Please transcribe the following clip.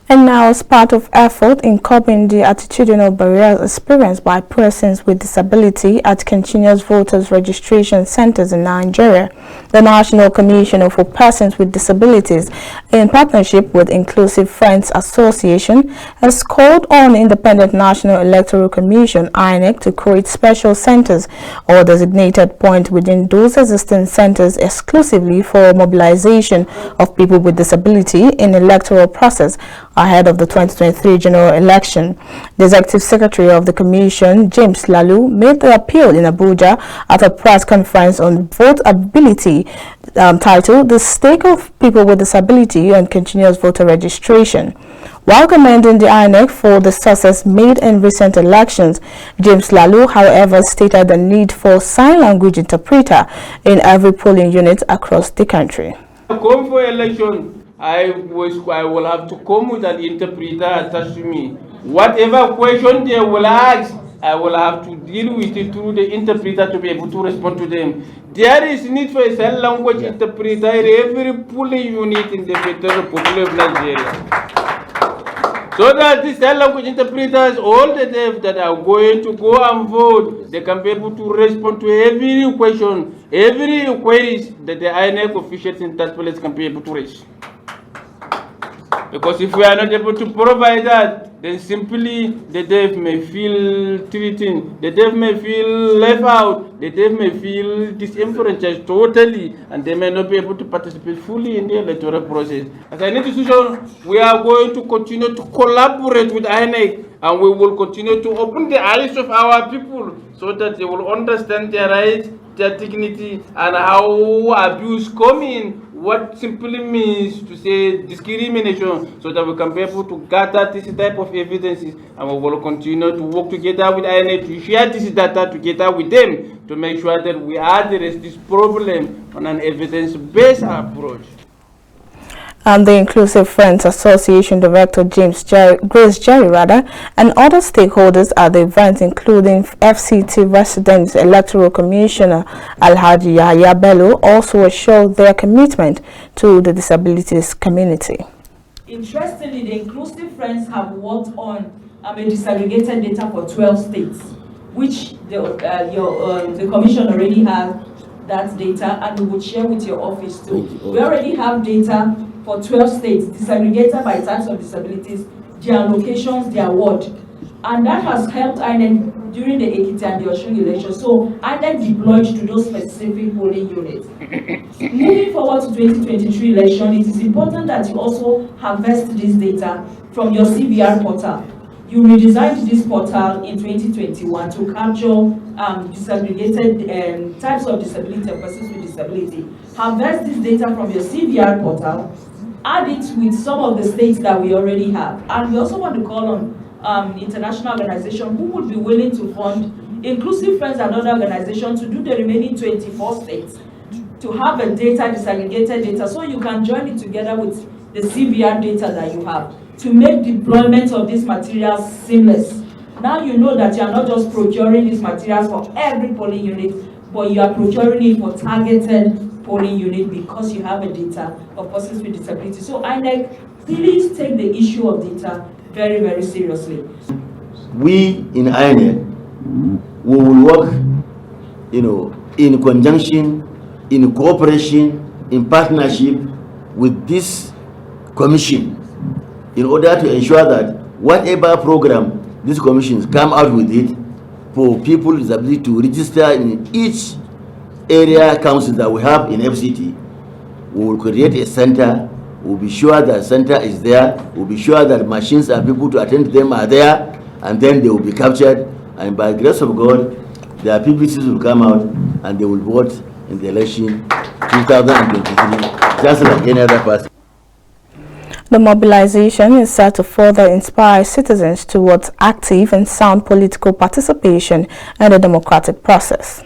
And now, as part of effort in curbing the attitudinal barriers experienced by persons with disability at continuous voters registration centers in Nigeria, the National Commission for Persons with Disabilities, in partnership with Inclusive Friends Association, has called on Independent National Electoral Commission (INEC) to create special centers or designated points within those existing centers exclusively for mobilization of people with disability in electoral process ahead of the 2023 general election. The Executive Secretary of the Commission, James Lalu, made the appeal in Abuja at a press conference on votability titled "The Stake of People with Disability on Continuous Voter Registration." While commending the INEC for the success made in recent elections, James Lalu, however, stated the need for sign language interpreter in every polling unit across the country. Come for election, I will have to come with an interpreter attached to me. Whatever question they will ask, I will have to deal with it through the interpreter to be able to respond to them. There is need for a sign language interpreter in every polling unit in the Federal Republic of Nigeria. So that these sign language interpreters, all the deaf that are going to go and vote, they can be able to respond to every question, every queries that the INEC officials in that place can be able to raise. Because if we are not able to provide that, then simply the deaf may feel threatened, the deaf may feel left out, the deaf may feel disenfranchised totally, and they may not be able to participate fully in the electoral process. As an institution, we are going to continue to collaborate with INEC, and we will continue to open the eyes of our people so that they will understand their rights, their dignity, and how abuse come in, what simply means to say discrimination, so that we can be able to gather this type of evidences, and we will continue to work together with INEC to share this data together with them to make sure that we address this problem on an evidence-based approach. And the Inclusive Friends Association Director Grace Jerry and other stakeholders at the event, including FCT Resident Electoral Commissioner Alhaji Yahya Bello, also assured their commitment to the disabilities community. Interestingly, the Inclusive Friends have worked on disaggregated data for 12 states, which the Commission already has that data, and we will share with your office too. We already have data for 12 states, disaggregated by types of disabilities, their locations, their ward. And that has helped INEC during the Ekiti and the Osun election. So INEC deployed to those specific polling units. Moving forward to 2023 election, it is important that you also harvest this data from your CVR portal. You redesigned this portal in 2021 to capture disaggregated types of disability and persons with disability. Harvest this data from your CVR portal, add it with some of the states that we already have. And we also want to call on international organizations who would be willing to fund Inclusive Friends and other organizations to do the remaining 24 states, to have a disaggregated data, so you can join it together with the CVR data that you have to make deployment of these materials seamless. Now you know that you are not just procuring these materials for every polling unit, but you are procuring it for targeted polling unit because you have a data of persons with disability. So INEC, please take the issue of data very, very seriously. We in INEC, we will work, in conjunction, in cooperation, in partnership with this commission, in order to ensure that whatever program these commissions come out with it for people with disability to register in each area council that we have in FCT, we will create a center. We'll be sure that center is there. We'll be sure that machines and people to attend to them are there, and then they will be captured. And by the grace of God, their PWDs will come out and they will vote in the election 2023, just like any other person. The mobilization is set to further inspire citizens towards active and sound political participation in the democratic process.